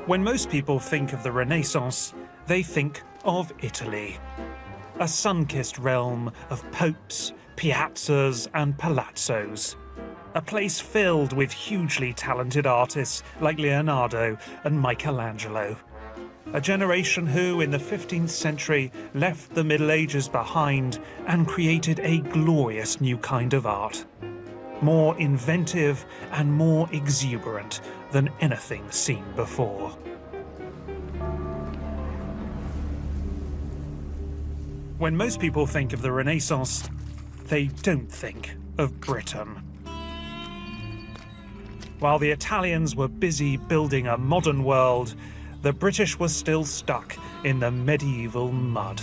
When most people think of the Renaissance, they think of Italy. A sun-kissed realm of popes, piazzas and palazzos. A place filled with hugely talented artists like Leonardo and Michelangelo. A generation who, in the 15th century, left the Middle Ages behind and created a glorious new kind of art. More inventive and more exuberant than anything seen before. When most people think of the Renaissance, they don't think of Britain. While the Italians were busy building a modern world, the British were still stuck in the medieval mud.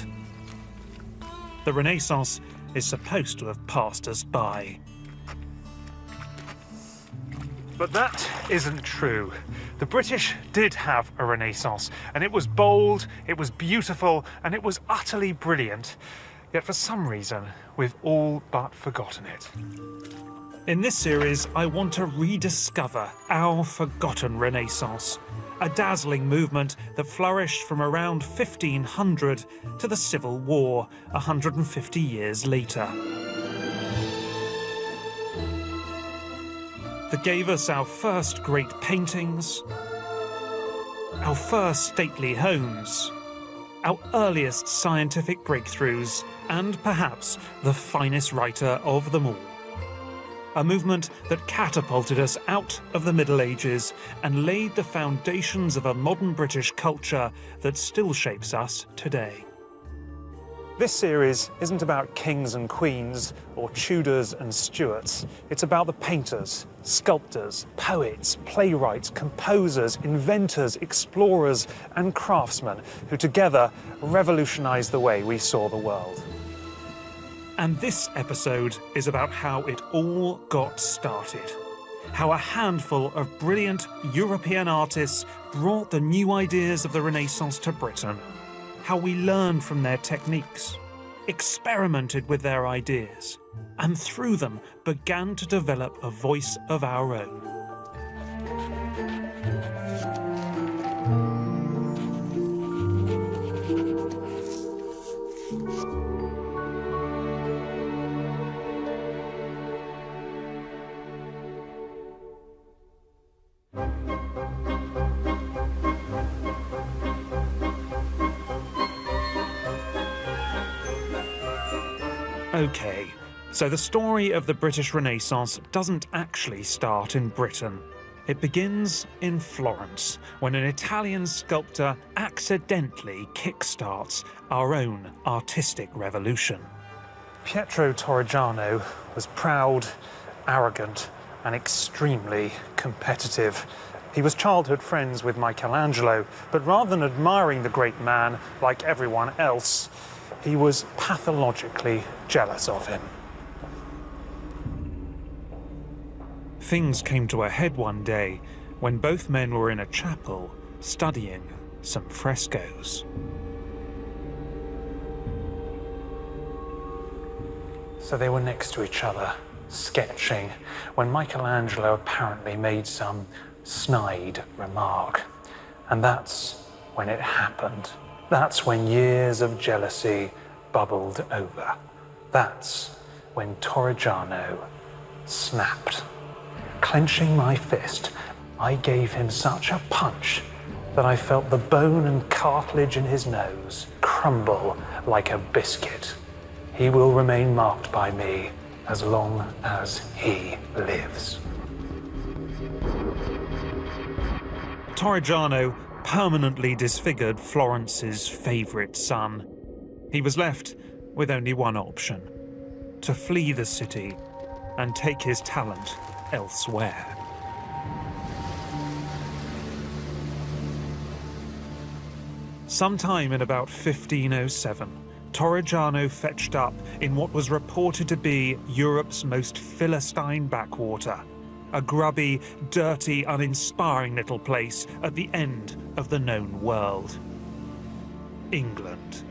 The Renaissance is supposed to have passed us by. But that isn't true. The British did have a Renaissance, and it was bold, it was beautiful, and it was utterly brilliant. Yet for some reason, we've all but forgotten it. In this series, I want to rediscover our forgotten Renaissance, a dazzling movement that flourished from around 1500 to the Civil War 150 years later. That gave us our first great paintings, our first stately homes, our earliest scientific breakthroughs, and perhaps the finest writer of them all. A movement that catapulted us out of the Middle Ages and laid the foundations of a modern British culture that still shapes us today. This series isn't about kings and queens or Tudors and Stuarts. It's about the painters, sculptors, poets, playwrights, composers, inventors, explorers and craftsmen who together revolutionised the way we saw the world. And this episode is about how it all got started. How a handful of brilliant European artists brought the new ideas of the Renaissance to Britain. How we learned from their techniques, experimented with their ideas, and through them began to develop a voice of our own. Okay, so the story of the British Renaissance doesn't actually start in Britain. It begins in Florence, when an Italian sculptor accidentally kickstarts our own artistic revolution. Pietro Torrigiano was proud, arrogant, and extremely competitive. He was childhood friends with Michelangelo, but rather than admiring the great man like everyone else, he was pathologically jealous of him. Things came to a head one day when both men were in a chapel studying some frescoes. So they were next to each other, sketching, when Michelangelo apparently made some snide remark. And that's when it happened. That's when years of jealousy bubbled over. That's when Torrigiano snapped. Clenching my fist, I gave him such a punch that I felt the bone and cartilage in his nose crumble like a biscuit. He will remain marked by me as long as he lives. Torrigiano permanently disfigured Florence's favourite son. He was left with only one option: to flee the city and take his talent elsewhere. Sometime in about 1507, Torrigiano fetched up in what was reported to be Europe's most Philistine backwater. A grubby, dirty, uninspiring little place at the end of the known world. England.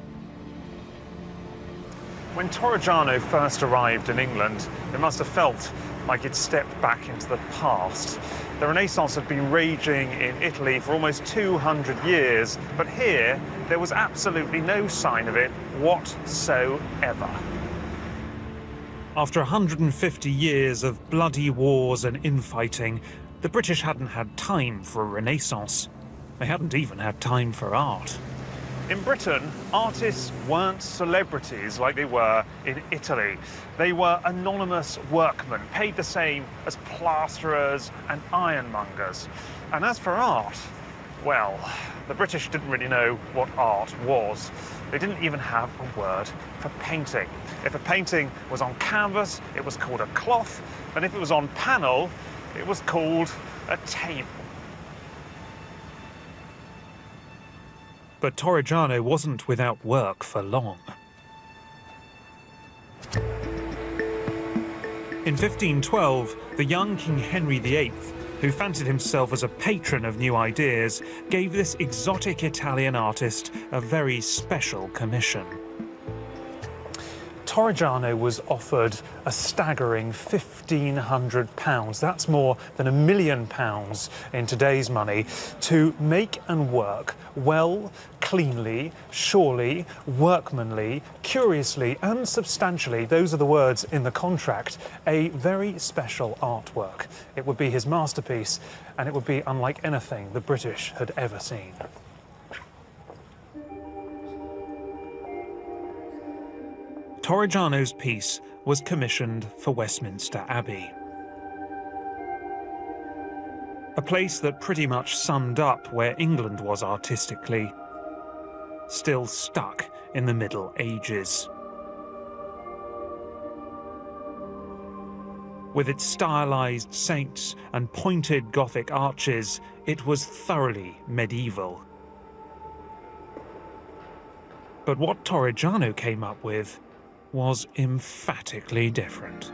When Torrigiano first arrived in England, it must have felt like he'd stepped back into the past. The Renaissance had been raging in Italy for almost 200 years, but here there was absolutely no sign of it whatsoever. After 150 years of bloody wars and infighting, the British hadn't had time for a Renaissance. They hadn't even had time for art. In Britain, artists weren't celebrities like they were in Italy. They were anonymous workmen, paid the same as plasterers and ironmongers. And as for art, well, the British didn't really know what art was. They didn't even have a word for painting. If a painting was on canvas, it was called a cloth, and if it was on panel, it was called a table. But Torrigiano wasn't without work for long. In 1512, the young King Henry VIII, who fancied himself as a patron of new ideas, gave this exotic Italian artist a very special commission. Torrigiano was offered a staggering £1,500, that's more than £1 million in today's money, to make and work well, cleanly, surely, workmanly, curiously and substantially, those are the words in the contract, a very special artwork. It would be his masterpiece, and it would be unlike anything the British had ever seen. Torrigiano's piece was commissioned for Westminster Abbey, a place that pretty much summed up where England was artistically, still stuck in the Middle Ages. With its stylized saints and pointed Gothic arches, it was thoroughly medieval. But what Torrigiano came up with was emphatically different.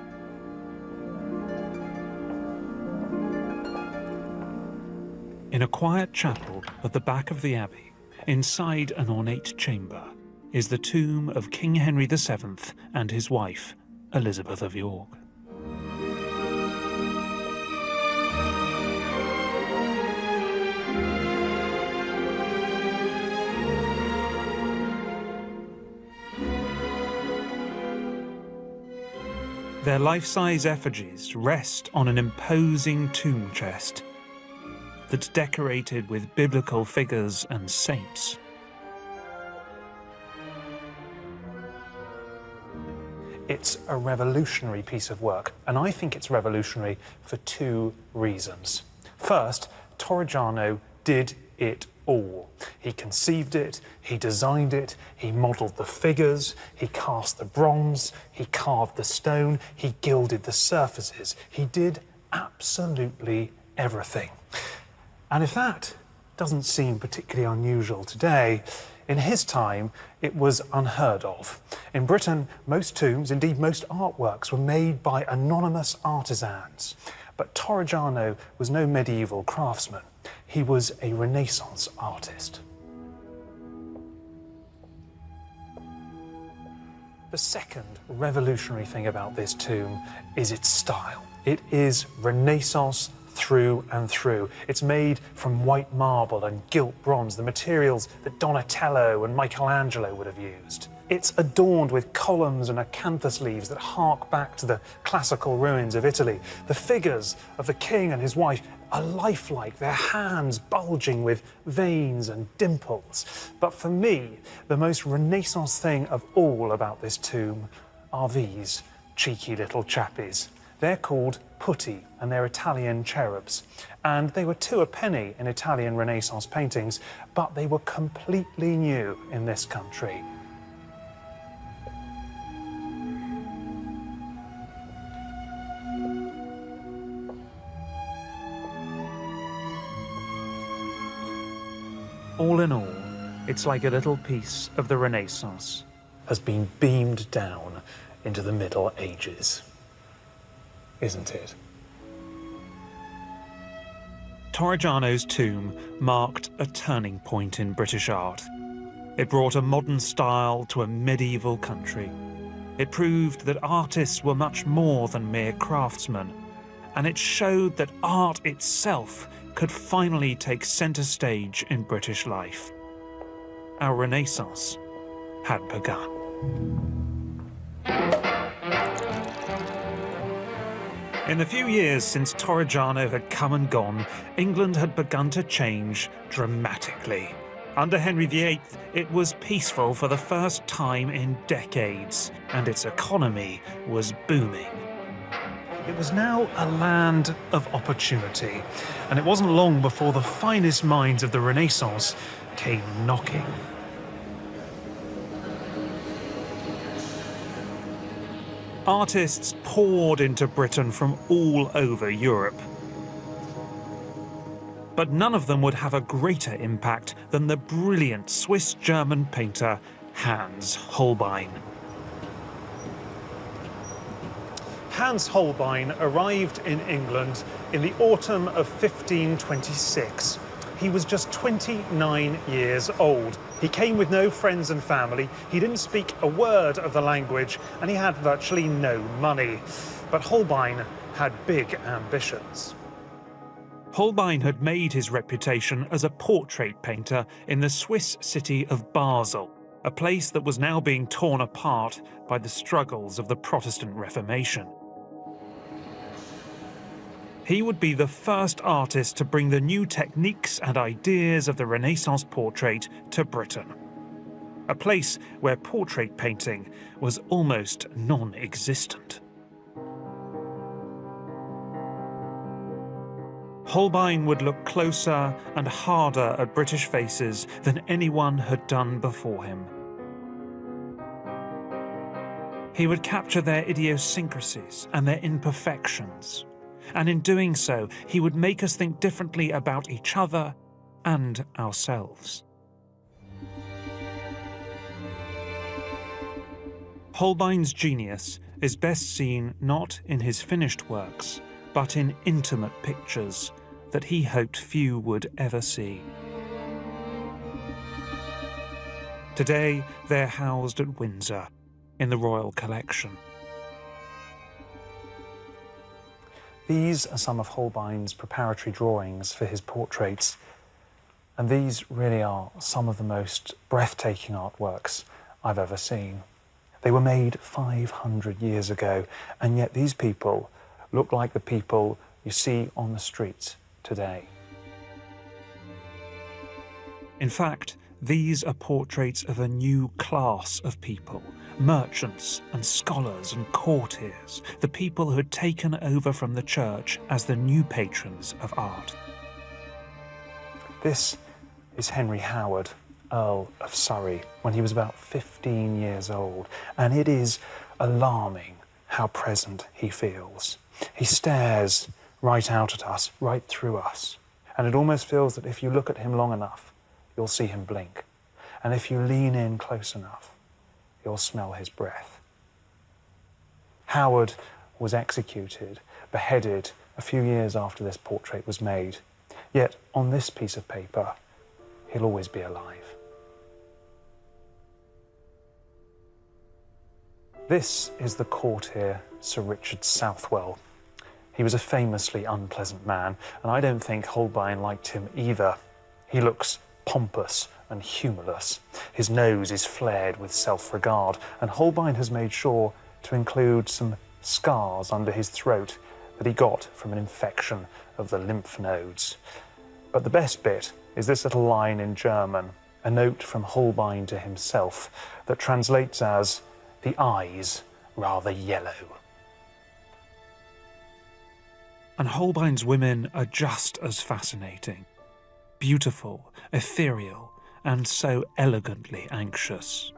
In a quiet chapel at the back of the abbey, inside an ornate chamber, is the tomb of King Henry VII and his wife, Elizabeth of York. Their life-size effigies rest on an imposing tomb chest that's decorated with biblical figures and saints. It's a revolutionary piece of work, and I think it's revolutionary for two reasons. First, Torrigiano did it all. He conceived it, he designed it, he modelled the figures, he cast the bronze, he carved the stone, he gilded the surfaces. He did absolutely everything. And if that doesn't seem particularly unusual today, in his time it was unheard of. In Britain, most tombs, indeed most artworks, were made by anonymous artisans. But Torrigiano was no medieval craftsman. He was a Renaissance artist. The second revolutionary thing about this tomb is its style. It is Renaissance through and through. It's made from white marble and gilt bronze, the materials that Donatello and Michelangelo would have used. It's adorned with columns and acanthus leaves that hark back to the classical ruins of Italy. The figures of the king and his wife are lifelike, their hands bulging with veins and dimples. But for me, the most Renaissance thing of all about this tomb are these cheeky little chappies. They're called putti, and they're Italian cherubs. And they were 2 a penny in Italian Renaissance paintings, but they were completely new in this country. All in all, it's like a little piece of the Renaissance has been beamed down into the Middle Ages. Isn't it? Torrigiano's tomb marked a turning point in British art. It brought a modern style to a medieval country, It proved that artists were much more than mere craftsmen, and it showed that art itself could finally take centre stage in British life. Our Renaissance had begun. In the few years since Torrigiano had come and gone, England had begun to change dramatically. Under Henry VIII, it was peaceful for the first time in decades, and its economy was booming. It was now a land of opportunity, and it wasn't long before the finest minds of the Renaissance came knocking. Artists poured into Britain from all over Europe. But none of them would have a greater impact than the brilliant Swiss-German painter Hans Holbein. Hans Holbein arrived in England in the autumn of 1526. He was just 29 years old. He came with no friends and family, he didn't speak a word of the language, and he had virtually no money. But Holbein had big ambitions. Holbein had made his reputation as a portrait painter in the Swiss city of Basel, a place that was now being torn apart by the struggles of the Protestant Reformation. He would be the first artist to bring the new techniques and ideas of the Renaissance portrait to Britain, a place where portrait painting was almost non-existent. Holbein would look closer and harder at British faces than anyone had done before him. He would capture their idiosyncrasies and their imperfections, and in doing so, he would make us think differently about each other and ourselves. Holbein's genius is best seen not in his finished works, but in intimate pictures that he hoped few would ever see. Today, they're housed at Windsor, in the Royal Collection. These are some of Holbein's preparatory drawings for his portraits, and these really are some of the most breathtaking artworks I've ever seen. They were made 500 years ago, and yet these people look like the people you see on the streets today. In fact, these are portraits of a new class of people, merchants and scholars and courtiers, the people who had taken over from the church as the new patrons of art. This is Henry Howard, Earl of Surrey, when he was about 15 years old, and it is alarming how present he feels. He stares right out at us, right through us, and it almost feels that if you look at him long enough, you'll see him blink, and if you lean in close enough, you'll smell his breath. Howard was executed, beheaded, a few years after this portrait was made, yet on this piece of paper, he'll always be alive. This is the courtier Sir Richard Southwell. He was a famously unpleasant man, and I don't think Holbein liked him either. He looks pompous and humourless. His nose is flared with self-regard, and Holbein has made sure to include some scars under his throat that he got from an infection of the lymph nodes. But the best bit is this little line in German, a note from Holbein to himself that translates as, "The eyes rather yellow." And Holbein's women are just as fascinating. Beautiful, ethereal, and so elegantly anxious.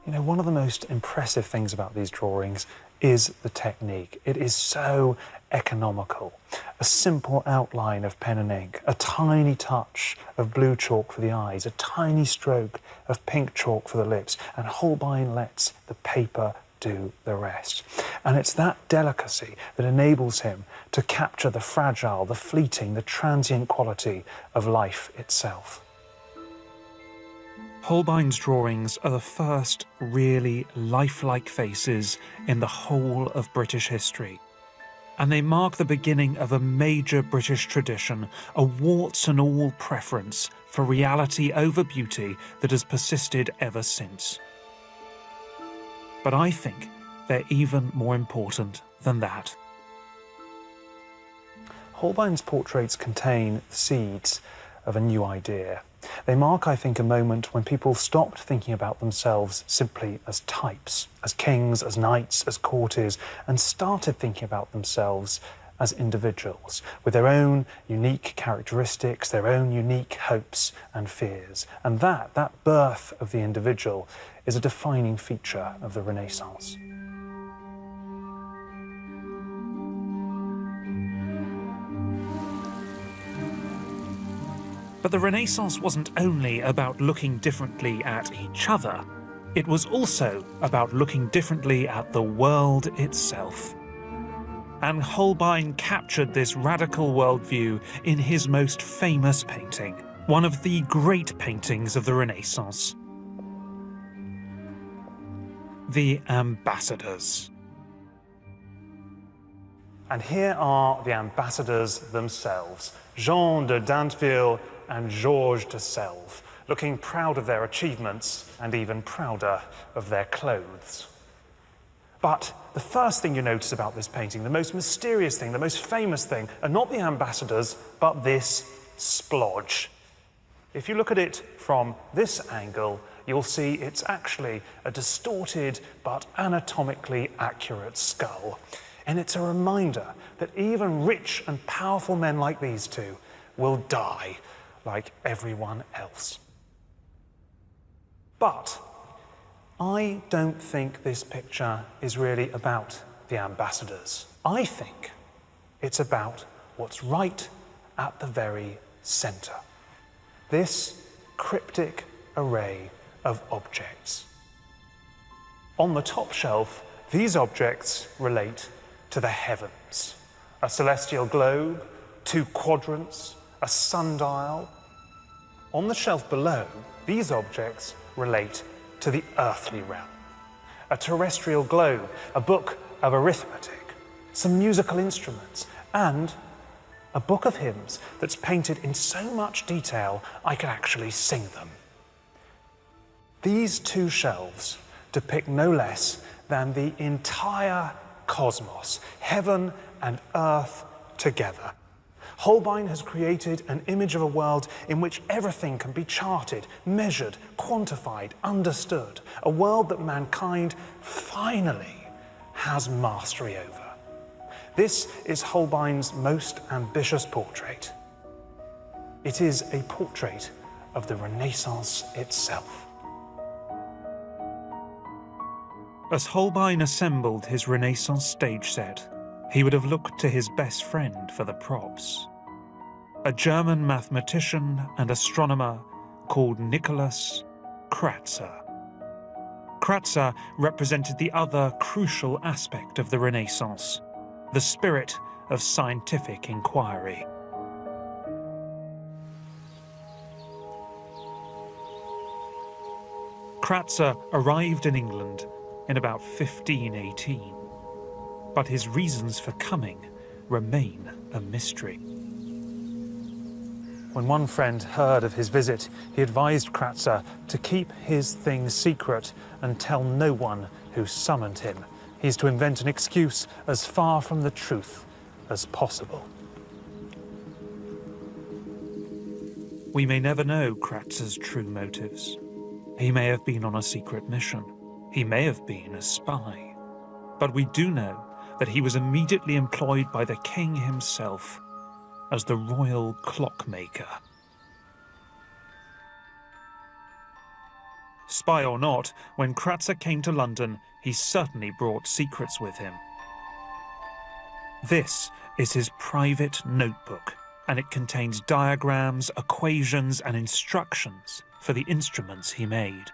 You know, one of the most impressive things about these drawings is the technique. It is so economical. A simple outline of pen and ink, a tiny touch of blue chalk for the eyes, a tiny stroke of pink chalk for the lips, and Holbein lets the paper do the rest. And it's that delicacy that enables him to capture the fragile, the fleeting, the transient quality of life itself. Holbein's drawings are the first really lifelike faces in the whole of British history, and they mark the beginning of a major British tradition, a warts-and-all preference for reality over beauty that has persisted ever since. But I think they're even more important than that. Holbein's portraits contain the seeds of a new idea. They mark, I think, a moment when people stopped thinking about themselves simply as types, as kings, as knights, as courtiers, and started thinking about themselves as individuals, with their own unique characteristics, their own unique hopes and fears. And that birth of the individual is a defining feature of the Renaissance. But the Renaissance wasn't only about looking differently at each other, it was also about looking differently at the world itself. And Holbein captured this radical worldview in his most famous painting, one of the great paintings of the Renaissance: The Ambassadors. And here are the ambassadors themselves, Jean de Dinteville and Georges de Selve, looking proud of their achievements and even prouder of their clothes. But the first thing you notice about this painting, the most mysterious thing, the most famous thing, are not the ambassadors, but this splodge. If you look at it from this angle, you'll see it's actually a distorted but anatomically accurate skull. And it's a reminder that even rich and powerful men like these two will die like everyone else. But I don't think this picture is really about the ambassadors. I think it's about what's right at the very center. This cryptic array of objects. On the top shelf, these objects relate to the heavens. A celestial globe, 2 quadrants, a sundial. On the shelf below, these objects relate to the earthly realm. A terrestrial globe, a book of arithmetic, some musical instruments, and a book of hymns that's painted in so much detail I could actually sing them. These 2 shelves depict no less than the entire cosmos, heaven and earth together. Holbein has created an image of a world in which everything can be charted, measured, quantified, understood. A world that mankind finally has mastery over. This is Holbein's most ambitious portrait. It is a portrait of the Renaissance itself. As Holbein assembled his Renaissance stage set, he would have looked to his best friend for the props. A German mathematician and astronomer called Nicholas Kratzer. Kratzer represented the other crucial aspect of the Renaissance, the spirit of scientific inquiry. Kratzer arrived in England in about 1518. But his reasons for coming remain a mystery. When one friend heard of his visit, he advised Kratzer to keep his things secret and tell no one who summoned him. He's to invent an excuse as far from the truth as possible. We may never know Kratzer's true motives. He may have been on a secret mission. He may have been a spy. But we do know that he was immediately employed by the king himself as the royal clockmaker. Spy or not, when Kratzer came to London, he certainly brought secrets with him. This is his private notebook, and it contains diagrams, equations, and instructions for the instruments he made.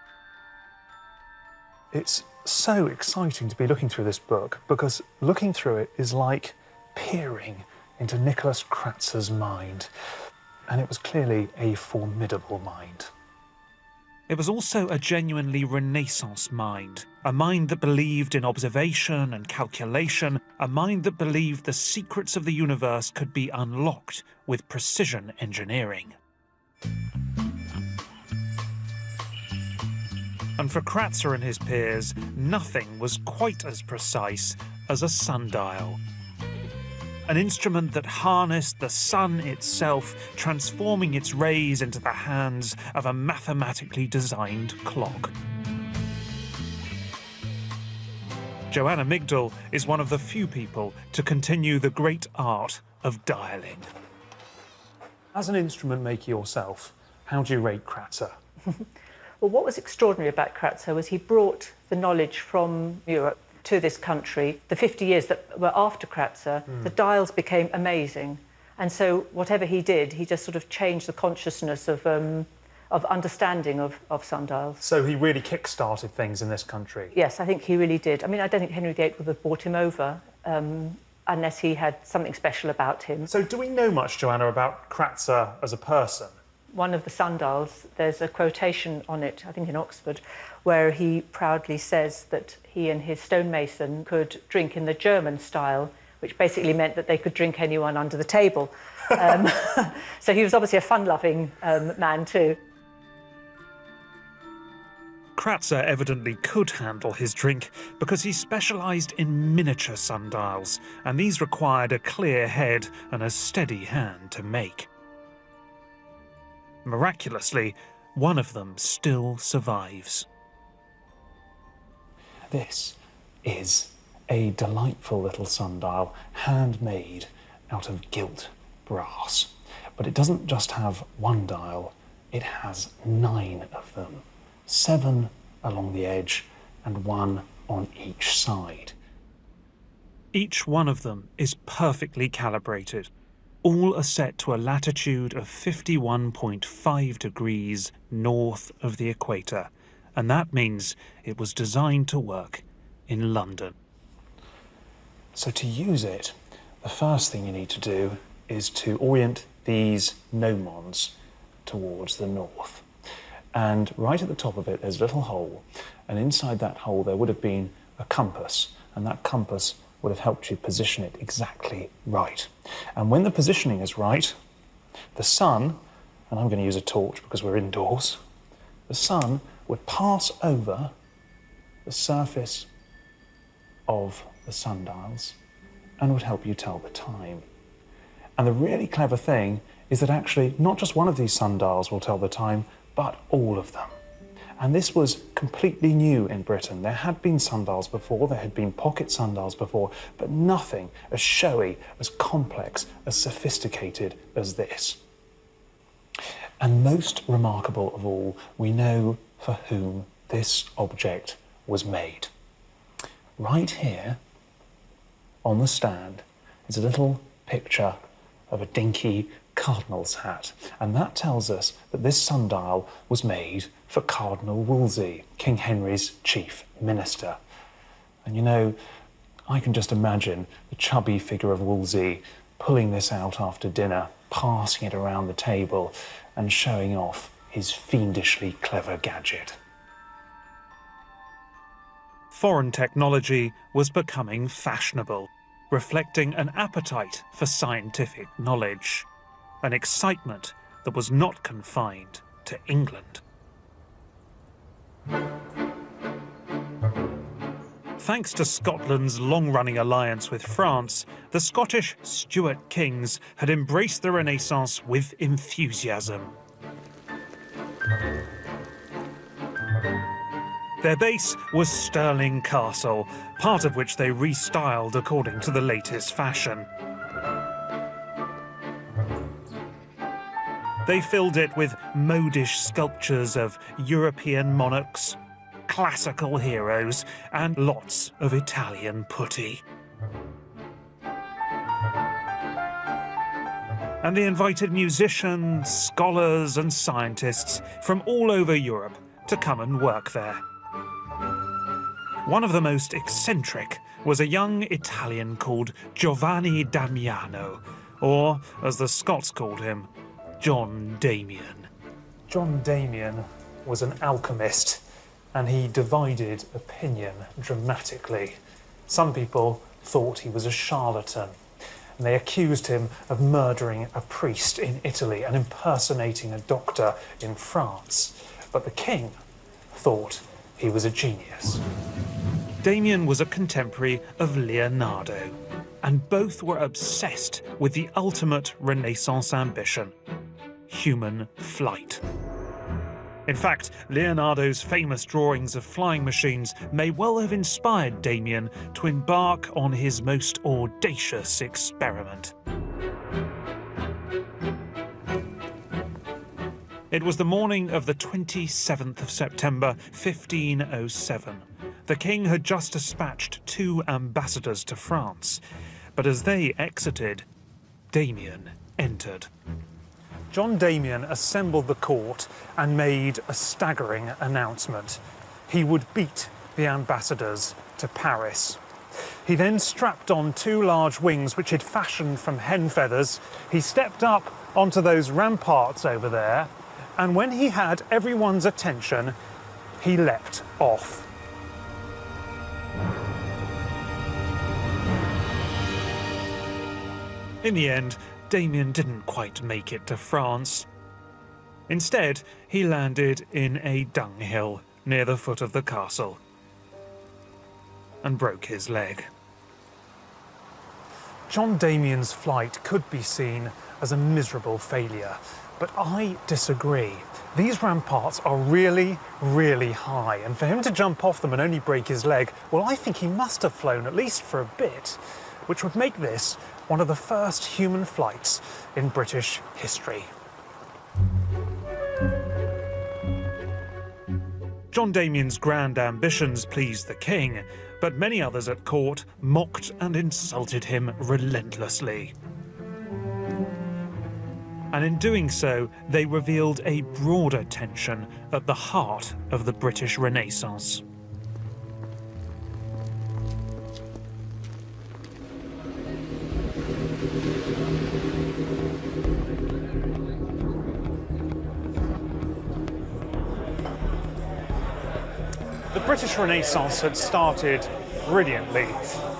It's so exciting to be looking through this book because looking through it is like peering into Nicholas Kratzer's mind. And it was clearly a formidable mind. It was also a genuinely Renaissance mind, a mind that believed in observation and calculation, a mind that believed the secrets of the universe could be unlocked with precision engineering. And for Kratzer and his peers, nothing was quite as precise as a sundial. An instrument that harnessed the sun itself, transforming its rays into the hands of a mathematically designed clock. Joanna Migdal is one of the few people to continue the great art of dialing. As an instrument maker yourself, how do you rate Kratzer? Well, what was extraordinary about Kratzer was he brought the knowledge from Europe to this country. The 50 years that were after Kratzer, the dials became amazing. And so whatever he did, he just sort of changed the consciousness of understanding of sundials. So he really kick-started things in this country? Yes, I think he really did. I mean, I don't think Henry VIII would have brought him over unless he had something special about him. So do we know much, Joanna, about Kratzer as a person? One of the sundials, there's a quotation on it, I think in Oxford, where he proudly says that he and his stonemason could drink in the German style, which basically meant that they could drink anyone under the table. So he was obviously a fun-loving man too. Kratzer evidently could handle his drink because he specialised in miniature sundials, and these required a clear head and a steady hand to make. Miraculously, one of them still survives. This is a delightful little sundial, handmade out of gilt brass. But it doesn't just have one dial, it has 9 of them. 7 along the edge and 1 on each side. Each one of them is perfectly calibrated. All are set to a latitude of 51.5 degrees north of the equator, and that means it was designed to work in London. So to use it, the first thing you need to do is to orient these gnomons towards the north. And right at the top of it, there's a little hole, and inside that hole there would have been a compass, and that compass would have helped you position it exactly right. And when the positioning is right, the sun, and I'm going to use a torch because we're indoors, the sun would pass over the surface of the sundials and would help you tell the time. And the really clever thing is that actually not just one of these sundials will tell the time, but all of them. And this was completely new in Britain. There had been sundials before, there had been pocket sundials before, but nothing as showy, as complex, as sophisticated as this. And most remarkable of all, we know for whom this object was made. Right here on the stand is a little picture of a dinky cardinal's hat, and that tells us that this sundial was made for Cardinal Wolsey, King Henry's chief minister. And you know, I can just imagine the chubby figure of Wolsey pulling this out after dinner, passing it around the table and showing off his fiendishly clever gadget. Foreign technology was becoming fashionable, reflecting an appetite for scientific knowledge, an excitement that was not confined to England. Thanks to Scotland's long-running alliance with France, the Scottish Stuart kings had embraced the Renaissance with enthusiasm. Their base was Stirling Castle, part of which they restyled according to the latest fashion. They filled it with modish sculptures of European monarchs, classical heroes, and lots of Italian putty. And they invited musicians, scholars, and scientists from all over Europe to come and work there. One of the most eccentric was a young Italian called Giovanni Damiano, or, as the Scots called him, John Damien. John Damien, was an alchemist, and he divided opinion dramatically. Some people thought he was a charlatan, and they accused him of murdering a priest in Italy and impersonating a doctor in France. But the king thought he was a genius. Damien was a contemporary of Leonardo, and both were obsessed with the ultimate Renaissance ambition: human flight. In fact, Leonardo's famous drawings of flying machines may well have inspired Damien to embark on his most audacious experiment. It was the morning of the 27th of September, 1507. The king had just dispatched 2 ambassadors to France, but as they exited, Damien entered. John Damien assembled the court and made a staggering announcement. He would beat the ambassadors to Paris. He then strapped on 2 large wings which he'd fashioned from hen feathers. He stepped up onto those ramparts over there, and when he had everyone's attention, he leapt off. In the end, Damien didn't quite make it to France. Instead, he landed in a dunghill near the foot of the castle and broke his leg. John Damien's flight could be seen as a miserable failure, but I disagree. These ramparts are really, really high, and for him to jump off them and only break his leg, well, I think he must have flown at least for a bit, which would make this one of the first human flights in British history. John Damien's grand ambitions pleased the king, but many others at court mocked and insulted him relentlessly. And in doing so, they revealed a broader tension at the heart of the British Renaissance. The British Renaissance had started brilliantly,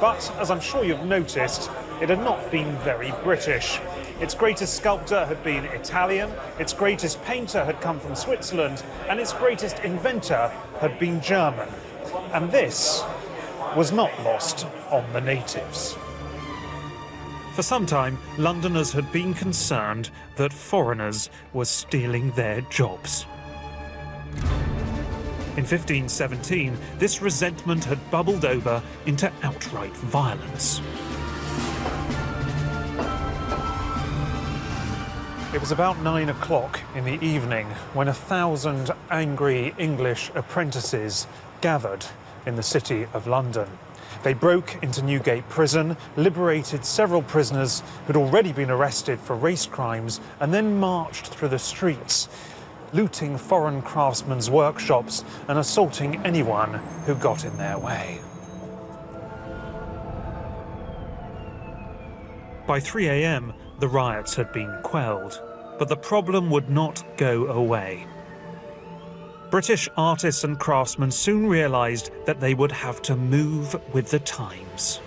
but as I'm sure you've noticed, it had not been very British. Its greatest sculptor had been Italian, its greatest painter had come from Switzerland, and its greatest inventor had been German. And this was not lost on the natives. For some time, Londoners had been concerned that foreigners were stealing their jobs. In 1517, this resentment had bubbled over into outright violence. It was about 9 o'clock in the evening when 1,000 angry English apprentices gathered in the city of London. They broke into Newgate Prison, liberated several prisoners who'd already been arrested for race crimes, and then marched through the streets, looting foreign craftsmen's workshops and assaulting anyone who got in their way. By 3 a.m., the riots had been quelled, but the problem would not go away. British artists and craftsmen soon realised that they would have to move with the times.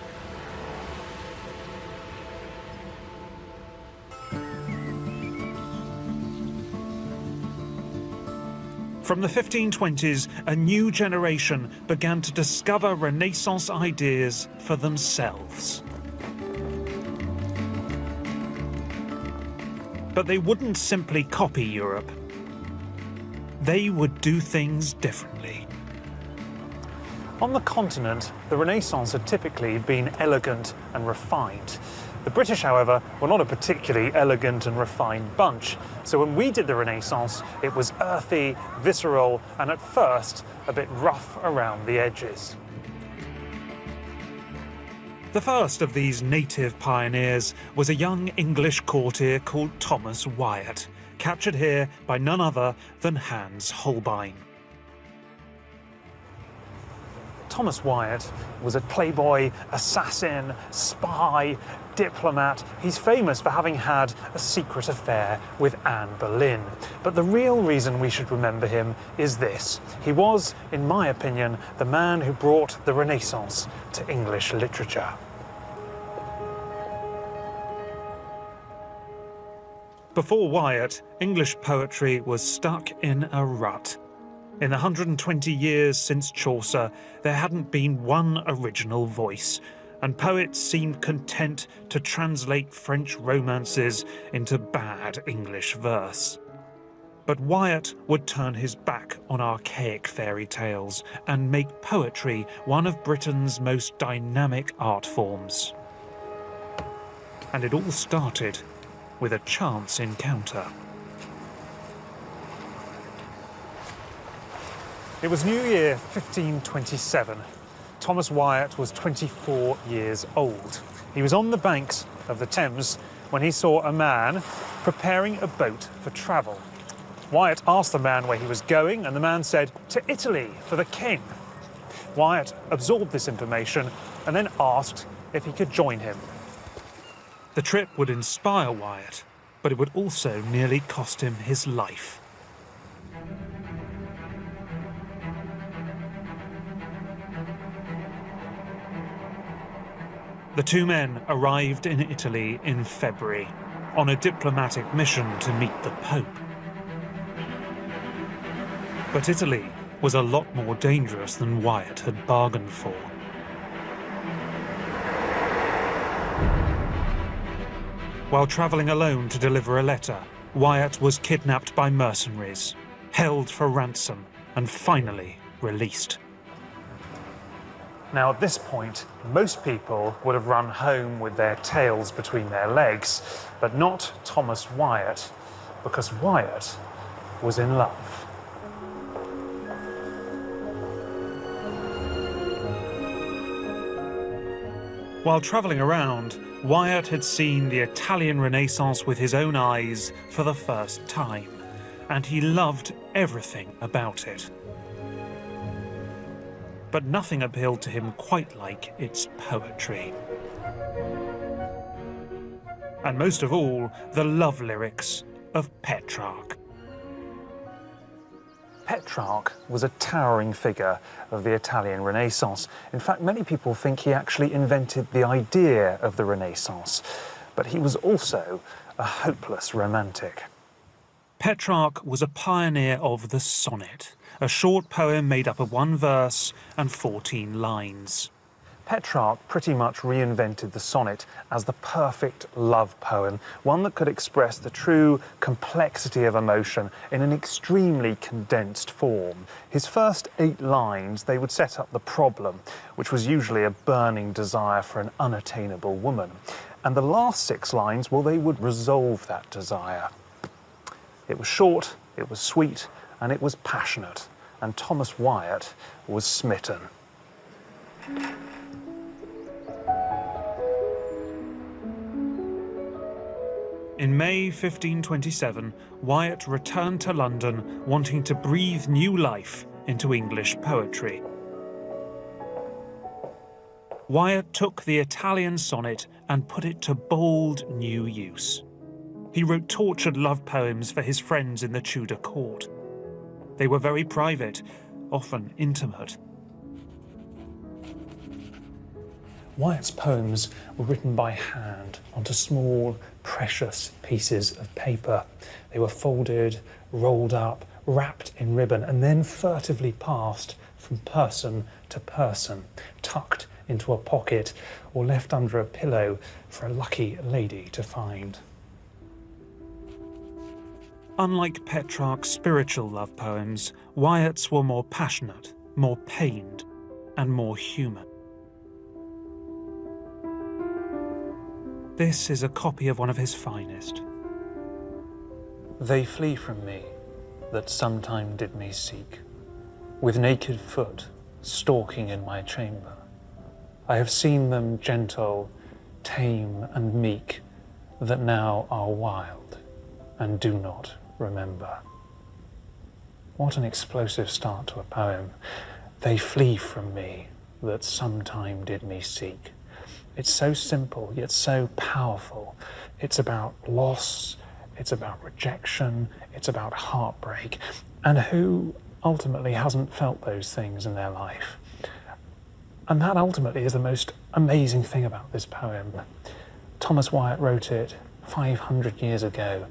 From the 1520s, a new generation began to discover Renaissance ideas for themselves. But they wouldn't simply copy Europe. They would do things differently. On the continent, the Renaissance had typically been elegant and refined. The British, however, were not a particularly elegant and refined bunch. So when we did the Renaissance, it was earthy, visceral, and at first a bit rough around the edges. The first of these native pioneers was a young English courtier called Thomas Wyatt, captured here by none other than Hans Holbein. Thomas Wyatt was a playboy, assassin, spy, diplomat. He's famous for having had a secret affair with Anne Boleyn. But the real reason we should remember him is this. He was, in my opinion, the man who brought the Renaissance to English literature. Before Wyatt, English poetry was stuck in a rut. In the 120 years since Chaucer, there hadn't been one original voice, and poets seemed content to translate French romances into bad English verse. But Wyatt would turn his back on archaic fairy tales and make poetry one of Britain's most dynamic art forms. And it all started with a chance encounter. It was New Year 1527. Thomas Wyatt was 24 years old. He was on the banks of the Thames when he saw a man preparing a boat for travel. Wyatt asked the man where he was going, and the man said, "To Italy, for the king." Wyatt absorbed this information and then asked if he could join him. The trip would inspire Wyatt, but it would also nearly cost him his life. The two men arrived in Italy in February on a diplomatic mission to meet the Pope. But Italy was a lot more dangerous than Wyatt had bargained for. While travelling alone to deliver a letter, Wyatt was kidnapped by mercenaries, held for ransom, and finally released. Now, at this point, most people would have run home with their tails between their legs, but not Thomas Wyatt, because Wyatt was in love. While travelling around, Wyatt had seen the Italian Renaissance with his own eyes for the first time, and he loved everything about it. But nothing appealed to him quite like its poetry. And most of all, the love lyrics of Petrarch. Petrarch was a towering figure of the Italian Renaissance. In fact, many people think he actually invented the idea of the Renaissance, but he was also a hopeless romantic. Petrarch was a pioneer of the sonnet, a short poem made up of one verse and 14 lines. Petrarch pretty much reinvented the sonnet as the perfect love poem, one that could express the true complexity of emotion in an extremely condensed form. His first 8 lines, they would set up the problem, which was usually a burning desire for an unattainable woman. And the last 6 lines, well, they would resolve that desire. It was short, it was sweet, and it was passionate, and Thomas Wyatt was smitten. In May 1527, Wyatt returned to London wanting to breathe new life into English poetry. Wyatt took the Italian sonnet and put it to bold new use. He wrote tortured love poems for his friends in the Tudor court. They were very private, often intimate. Wyatt's poems were written by hand onto small, precious pieces of paper. They were folded, rolled up, wrapped in ribbon, and then furtively passed from person to person, tucked into a pocket or left under a pillow for a lucky lady to find. Unlike Petrarch's spiritual love poems, Wyatt's were more passionate, more pained, and more human. This is a copy of one of his finest. They flee from me that sometime did me seek, with naked foot stalking in my chamber. I have seen them gentle, tame and meek, that now are wild and do not remember. What an explosive start to a poem. They flee from me that sometime did me seek. It's so simple, yet so powerful. It's about loss, it's about rejection, it's about heartbreak. And who ultimately hasn't felt those things in their life? And that ultimately is the most amazing thing about this poem. Thomas Wyatt wrote it 500 years ago,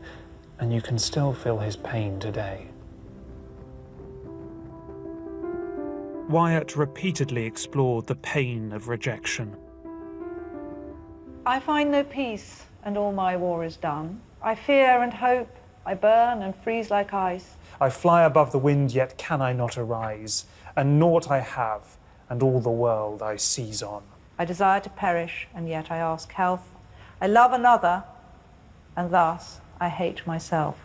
and you can still feel his pain today. Wyatt repeatedly explored the pain of rejection. I find no peace, and all my war is done. I fear and hope, I burn and freeze like ice. I fly above the wind, yet can I not arise, and naught I have, and all the world I seize on. I desire to perish, and yet I ask health. I love another, and thus I hate myself.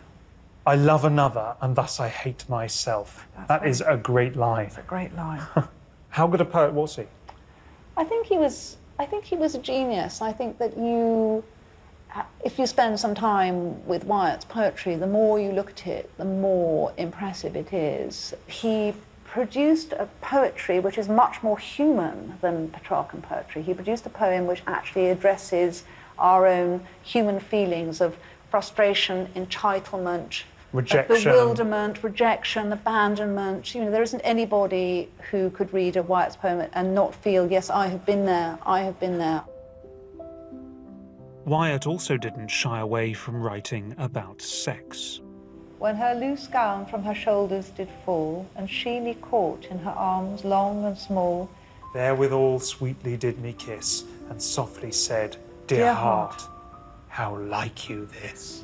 I love another, and thus I hate myself. That is a great line. It's a great line. How good a poet was he? I think he was a genius. I think that if you spend some time with Wyatt's poetry, the more you look at it, the more impressive it is. He produced a poetry which is much more human than Petrarchan poetry. He produced a poem which actually addresses our own human feelings of frustration, entitlement, Rejection. bewilderment, rejection, abandonment. You know, there isn't anybody who could read a Wyatt's poem and not feel, yes, I have been there, I have been there. Wyatt also didn't shy away from writing about sex. When her loose gown from her shoulders did fall, and she me caught in her arms long and small, Therewithal sweetly did me kiss, and softly said, Dear heart, how like you this?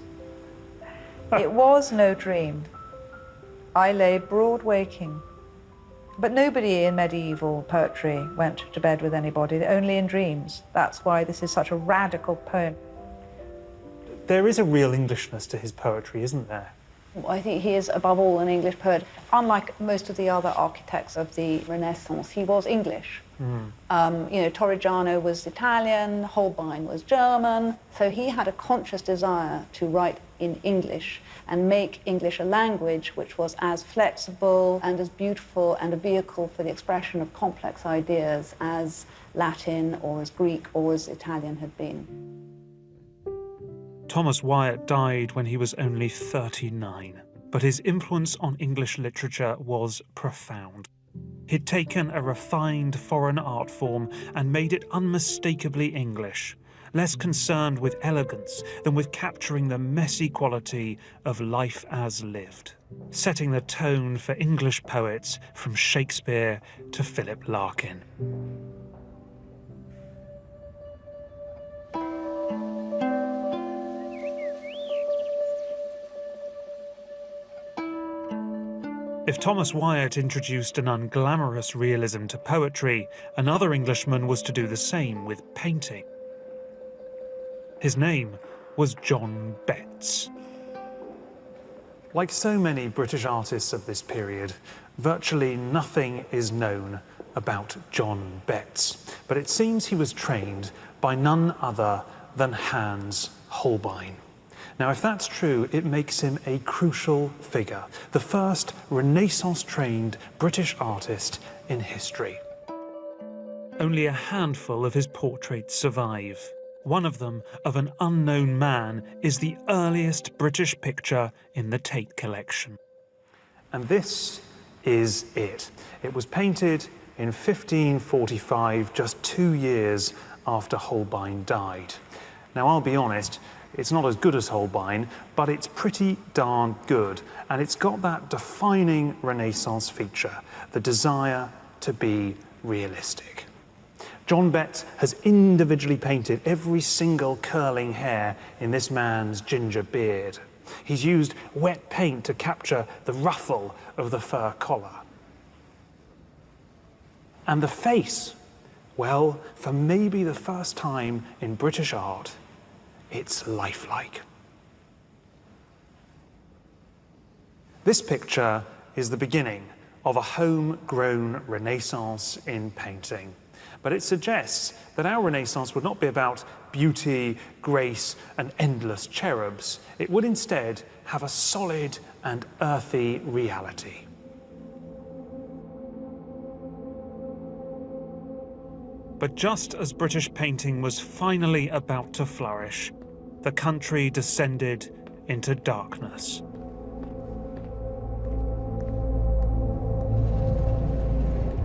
it was no dream. I lay broad waking. But nobody in medieval poetry went to bed with anybody, only in dreams. That's why this is such a radical poem. There is a real Englishness to his poetry, isn't there? I think he is, above all, an English poet. Unlike most of the other architects of the Renaissance, he was English. You know, Torrigiano was Italian, Holbein was German, so he had a conscious desire to write in English and make English a language which was as flexible and as beautiful and a vehicle for the expression of complex ideas as Latin or as Greek or as Italian had been. Thomas Wyatt died when he was only 39, but his influence on English literature was profound. He'd taken a refined foreign art form and made it unmistakably English, less concerned with elegance than with capturing the messy quality of life as lived, setting the tone for English poets from Shakespeare to Philip Larkin. If Thomas Wyatt introduced an unglamorous realism to poetry, another Englishman was to do the same with painting. His name was John Betts. Like so many British artists of this period, virtually nothing is known about John Betts, but it seems he was trained by none other than Hans Holbein. Now, if that's true, it makes him a crucial figure, the first Renaissance-trained British artist in history. Only a handful of his portraits survive. One of them, of an unknown man, is the earliest British picture in the Tate collection. And this is it. It was painted in 1545, just 2 years after Holbein died. Now, I'll be honest, it's not as good as Holbein, but it's pretty darn good. And it's got that defining Renaissance feature, the desire to be realistic. John Betts has individually painted every single curling hair in this man's ginger beard. He's used wet paint to capture the ruffle of the fur collar. And the face, well, for maybe the first time in British art, it's lifelike. This picture is the beginning of a homegrown Renaissance in painting. But it suggests that our Renaissance would not be about beauty, grace, and endless cherubs. It would instead have a solid and earthy reality. But just as British painting was finally about to flourish, the country descended into darkness.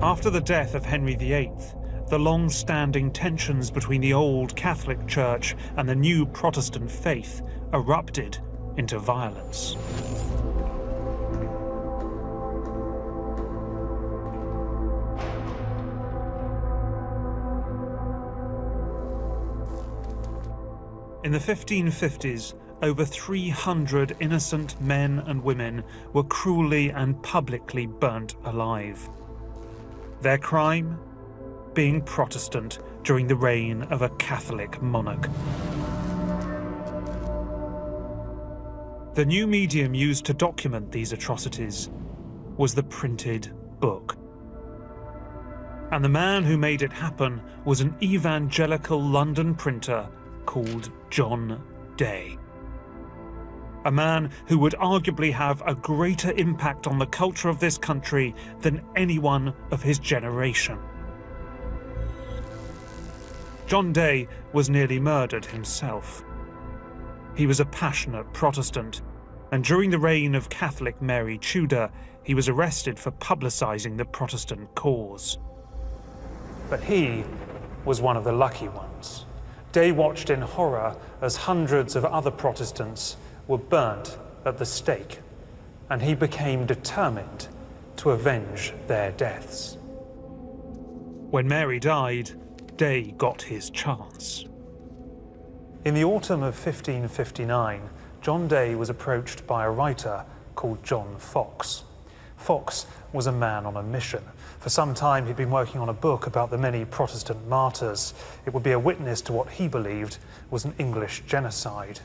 After the death of Henry VIII, the long-standing tensions between the old Catholic Church and the new Protestant faith erupted into violence. In the 1550s, over 300 innocent men and women were cruelly and publicly burnt alive. Their crime? Being Protestant during the reign of a Catholic monarch. The new medium used to document these atrocities was the printed book. And the man who made it happen was an evangelical London printer called John Day. A man who would arguably have a greater impact on the culture of this country than anyone of his generation. John Day was nearly murdered himself. He was a passionate Protestant, and during the reign of Catholic Mary Tudor, he was arrested for publicising the Protestant cause. But he was one of the lucky ones. Day watched in horror as hundreds of other Protestants were burnt at the stake, and he became determined to avenge their deaths. When Mary died, Day got his chance. In the autumn of 1559, John Day was approached by a writer called John Foxe. Foxe was a man on a mission. For some time he'd been working on a book about the many Protestant martyrs. It would be a witness to what he believed was an English genocide.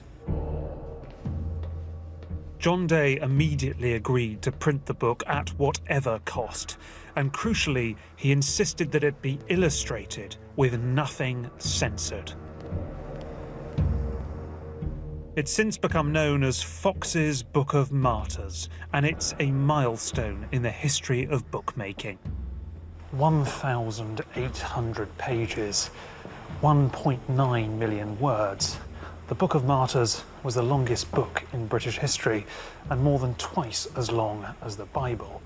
John Day immediately agreed to print the book at whatever cost, and crucially, he insisted that it be illustrated with nothing censored. It's since become known as Foxe's Book of Martyrs, and it's a milestone in the history of bookmaking. 1,800 pages, 1.9 million words. The Book of Martyrs was the longest book in British history and more than twice as long as the Bible.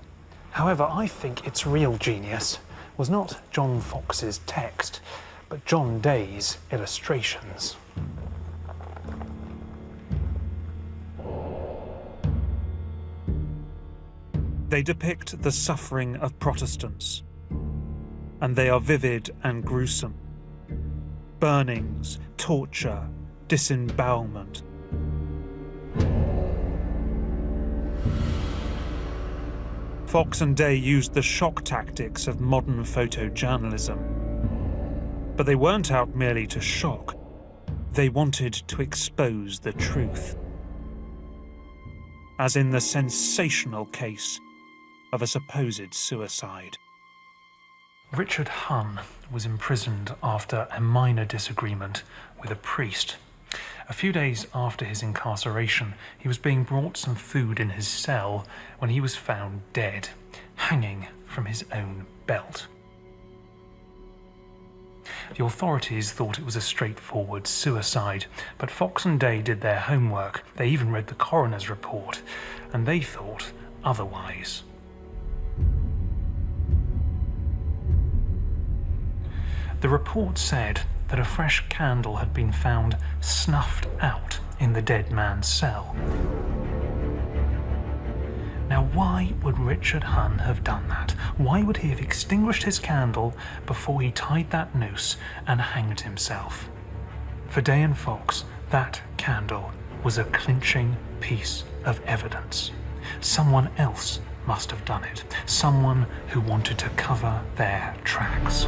However, I think its real genius was not John Foxe's text, but John Day's illustrations. They depict the suffering of Protestants, and they are vivid and gruesome. Burnings, torture, disembowelment. Foxe and Day used the shock tactics of modern photojournalism. But they weren't out merely to shock. They wanted to expose the truth. As in the sensational case of a supposed suicide. Richard Hunn was imprisoned after a minor disagreement with a priest. A few days after his incarceration, he was being brought some food in his cell when he was found dead, hanging from his own belt. The authorities thought it was a straightforward suicide, but Foxe and Day did their homework. They even read the coroner's report, and they thought otherwise. The report said that a fresh candle had been found snuffed out in the dead man's cell. Now, why would Richard Hunn have done that? Why would he have extinguished his candle before he tied that noose and hanged himself? For Day and Foxe, that candle was a clinching piece of evidence. Someone else must have done it. Someone who wanted to cover their tracks.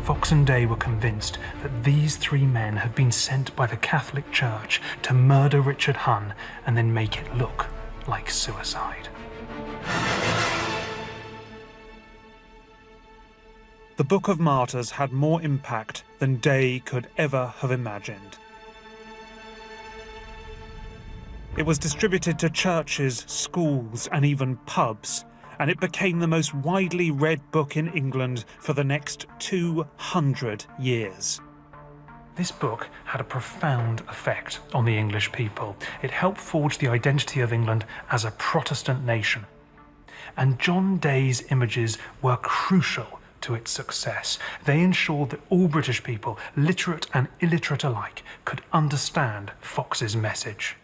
Foxe and Day were convinced that these three men had been sent by the Catholic Church to murder Richard Hunn and then make it look like suicide. The Book of Martyrs had more impact than Day could ever have imagined. It was distributed to churches, schools, and even pubs, and it became the most widely read book in England for the next 200 years. This book had a profound effect on the English people. It helped forge the identity of England as a Protestant nation. And John Day's images were crucial to its success. They ensured that all British people, literate and illiterate alike, could understand Fox's message.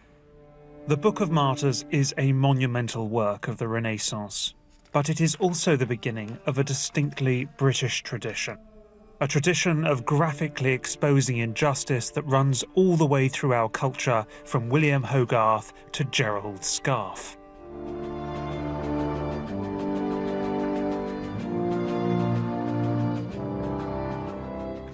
The Book of Martyrs is a monumental work of the Renaissance, but it is also the beginning of a distinctly British tradition. A tradition of graphically exposing injustice that runs all the way through our culture, from William Hogarth to Gerald Scarfe.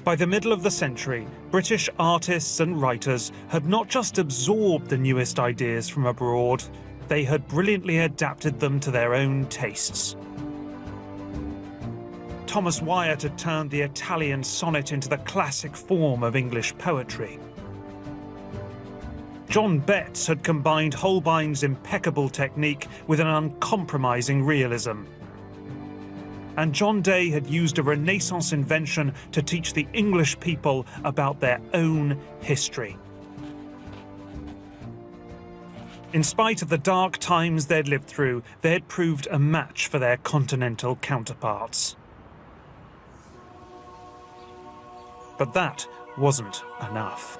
By the middle of the century, British artists and writers had not just absorbed the newest ideas from abroad, they had brilliantly adapted them to their own tastes. Thomas Wyatt had turned the Italian sonnet into the classic form of English poetry. John Betts had combined Holbein's impeccable technique with an uncompromising realism. And John Day had used a Renaissance invention to teach the English people about their own history. In spite of the dark times they'd lived through, they had proved a match for their continental counterparts. But that wasn't enough.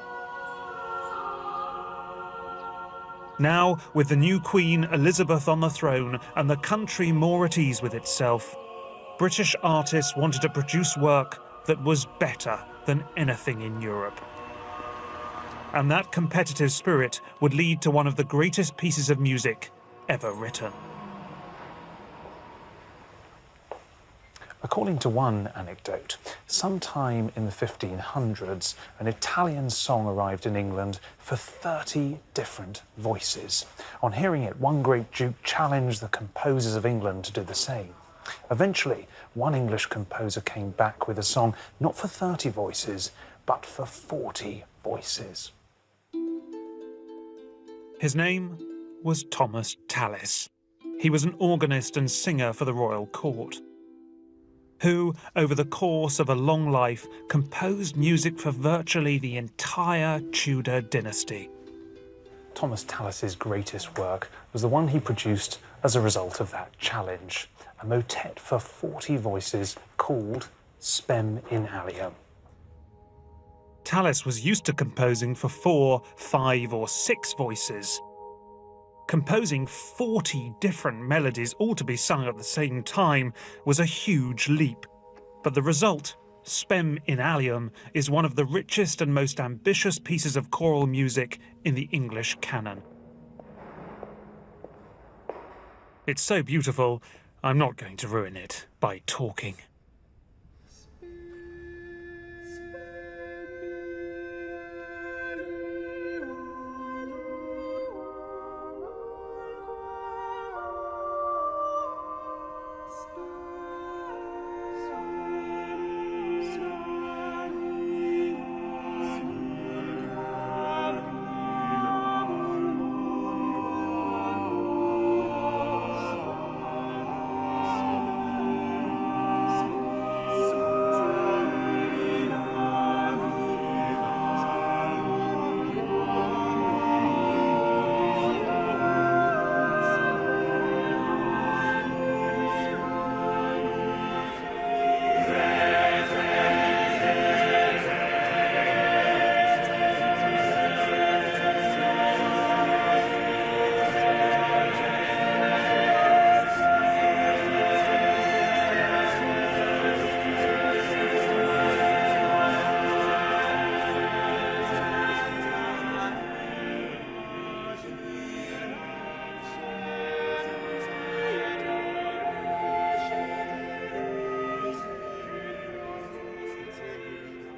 Now, with the new Queen Elizabeth on the throne and the country more at ease with itself, British artists wanted to produce work that was better than anything in Europe. And that competitive spirit would lead to one of the greatest pieces of music ever written. According to one anecdote, sometime in the 1500s, an Italian song arrived in England for 30 different voices. On hearing it, one great duke challenged the composers of England to do the same. Eventually, one English composer came back with a song not for 30 voices, but for 40 voices. His name was Thomas Tallis. He was an organist and singer for the royal court, who, over the course of a long life, composed music for virtually the entire Tudor dynasty. Thomas Tallis's greatest work was the one he produced as a result of that challenge, a motet for 40 voices called Spem in Alium. Tallis was used to composing for 4, 5 or 6 voices. Composing 40 different melodies, all to be sung at the same time, was a huge leap. But the result, Spem in Alium, is one of the richest and most ambitious pieces of choral music in the English canon. It's so beautiful, I'm not going to ruin it by talking.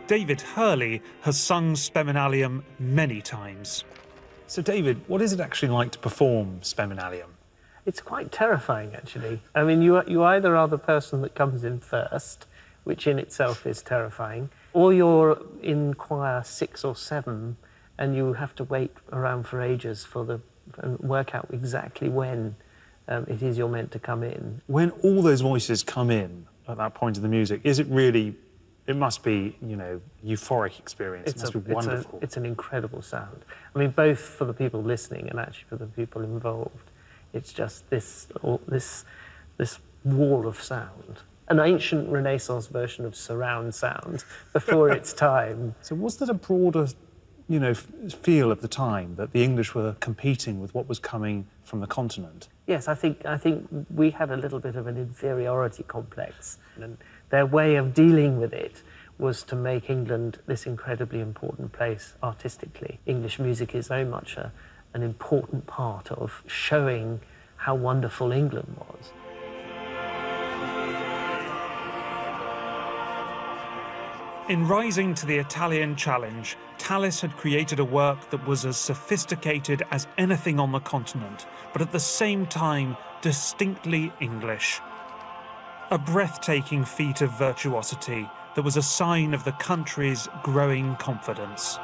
David Hurley has sung Spem in Alium many times. So David, what is it actually like to perform Spem in Alium? It's quite terrifying, actually. I mean, you either are the person that comes in first, which in itself is terrifying, or you're in choir 6 or 7 and you have to wait around for ages for the and work out exactly when it is you're meant to come in. When all those voices come in at that point of the music, is it really, it must be, euphoric experience. It must be wonderful. It's an incredible sound. I mean, both for the people listening and actually for the people involved. It's just this wall of sound. An ancient Renaissance version of surround sound before its time. So was there a broader, feel of the time that the English were competing with what was coming from the continent? Yes, I think we had a little bit of an inferiority complex, and their way of dealing with it was to make England this incredibly important place artistically. English music is very much an important part of showing how wonderful England was. In rising to the Italian challenge, Tallis had created a work that was as sophisticated as anything on the continent, but at the same time distinctly English. A breathtaking feat of virtuosity that was a sign of the country's growing confidence.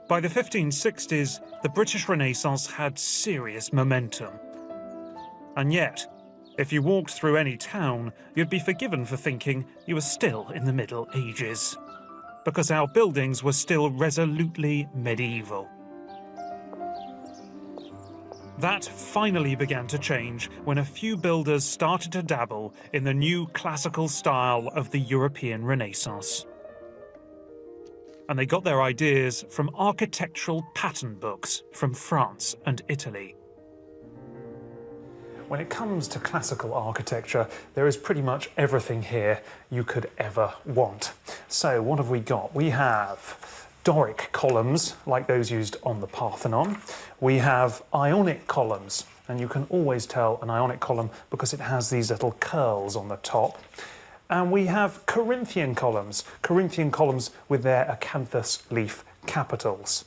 By the 1560s, the British Renaissance had serious momentum. And yet, if you walked through any town, you'd be forgiven for thinking you were still in the Middle Ages, because our buildings were still resolutely medieval. That finally began to change when a few builders started to dabble in the new classical style of the European Renaissance. And they got their ideas from architectural pattern books from France and Italy. When it comes to classical architecture, there is pretty much everything here you could ever want. So what have we got? We have Doric columns, like those used on the Parthenon. We have Ionic columns, and you can always tell an Ionic column because it has these little curls on the top. And we have Corinthian columns with their acanthus leaf capitals.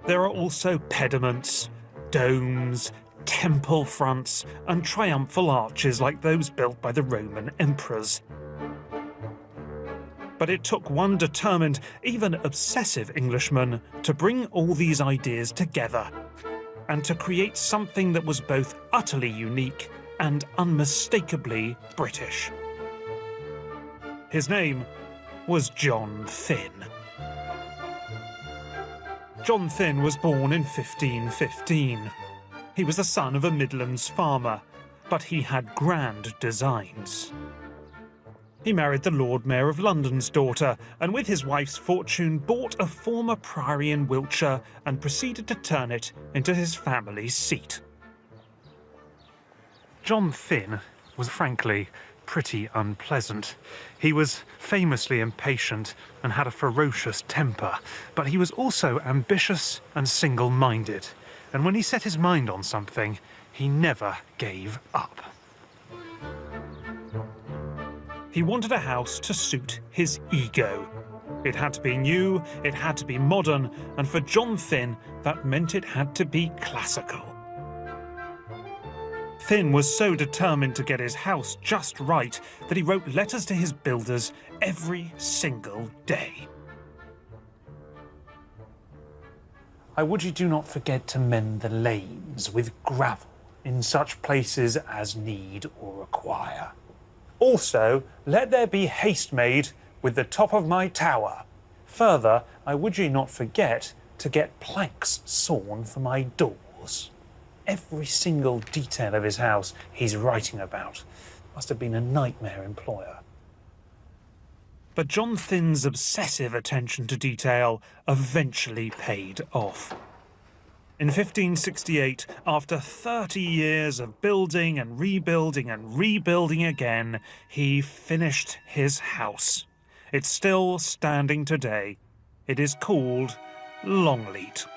There are also pediments, domes, temple fronts, and triumphal arches like those built by the Roman emperors. But it took one determined, even obsessive Englishman to bring all these ideas together and to create something that was both utterly unique and unmistakably British. His name was John Thynne. John Thynne was born in 1515. He was the son of a Midlands farmer, but he had grand designs. He married the Lord Mayor of London's daughter, and with his wife's fortune bought a former priory in Wiltshire and proceeded to turn it into his family's seat. John Thynne was frankly pretty unpleasant. He was famously impatient and had a ferocious temper, but he was also ambitious and single-minded. And when he set his mind on something, he never gave up. He wanted a house to suit his ego. It had to be new, it had to be modern, and for John Thynne, that meant it had to be classical. Thynne was so determined to get his house just right that he wrote letters to his builders every single day. I would you do not forget to mend the lanes with gravel in such places as need or require. Also, let there be haste made with the top of my tower. Further, I would you not forget to get planks sawn for my doors. Every single detail of his house he's writing about. Must have been a nightmare employer. But John Thynne's obsessive attention to detail eventually paid off. In 1568, after 30 years of building and rebuilding again, he finished his house. It's still standing today. It is called Longleat.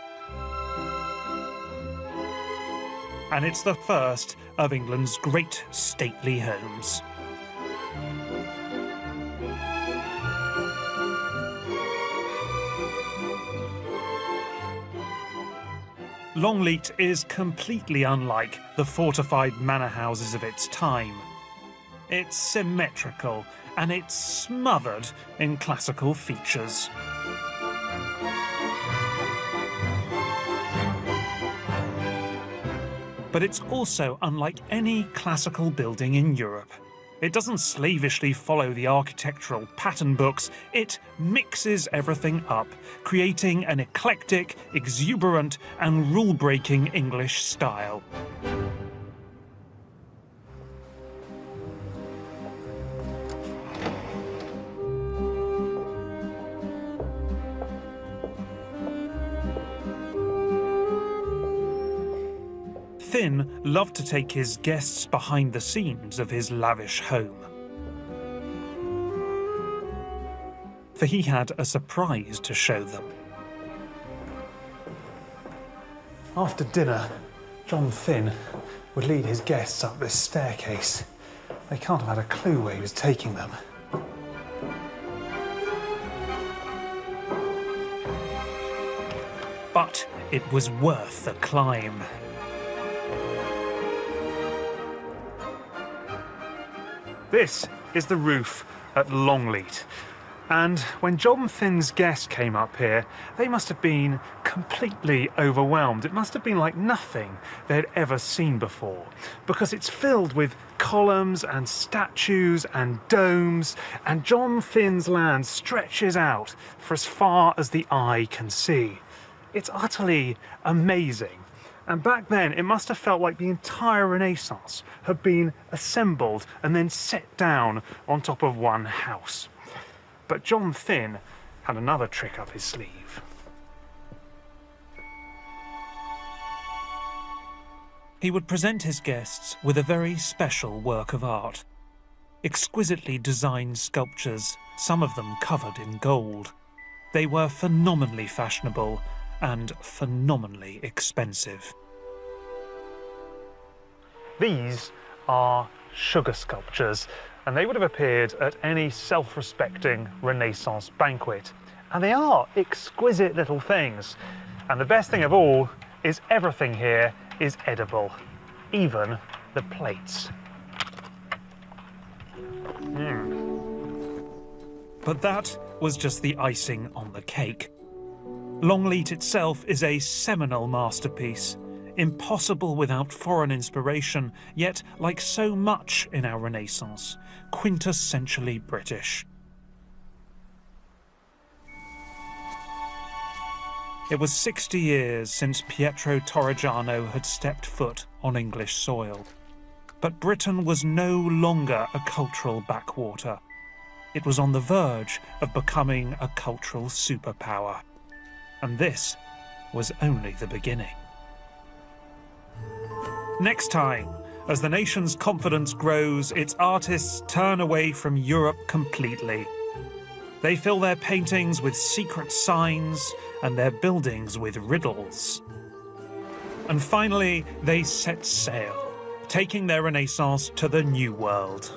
And it's the first of England's great stately homes. Longleat is completely unlike the fortified manor houses of its time. It's symmetrical and it's smothered in classical features. But it's also unlike any classical building in Europe. It doesn't slavishly follow the architectural pattern books, it mixes everything up, creating an eclectic, exuberant and rule-breaking English style. Finn loved to take his guests behind the scenes of his lavish home. For he had a surprise to show them. After dinner, John Finn would lead his guests up this staircase. They can't have had a clue where he was taking them. But it was worth the climb. This is the roof at Longleat. And when John Finn's guests came up here, they must have been completely overwhelmed. It must have been like nothing they'd ever seen before, because it's filled with columns and statues and domes, and John Finn's land stretches out for as far as the eye can see. It's utterly amazing. And back then, it must have felt like the entire Renaissance had been assembled and then set down on top of one house. But John Finn had another trick up his sleeve. He would present his guests with a very special work of art. Exquisitely designed sculptures, some of them covered in gold. They were phenomenally fashionable and phenomenally expensive. These are sugar sculptures, and they would have appeared at any self-respecting Renaissance banquet. And they are exquisite little things. And the best thing of all is everything here is edible, even the plates. But that was just the icing on the cake. Longleat itself is a seminal masterpiece, impossible without foreign inspiration, yet, like so much in our Renaissance, quintessentially British. It was 60 years since Pietro Torrigiano had stepped foot on English soil. But Britain was no longer a cultural backwater. It was on the verge of becoming a cultural superpower. And this was only the beginning. Next time, as the nation's confidence grows, its artists turn away from Europe completely. They fill their paintings with secret signs and their buildings with riddles. And finally, they set sail, taking their Renaissance to the New World.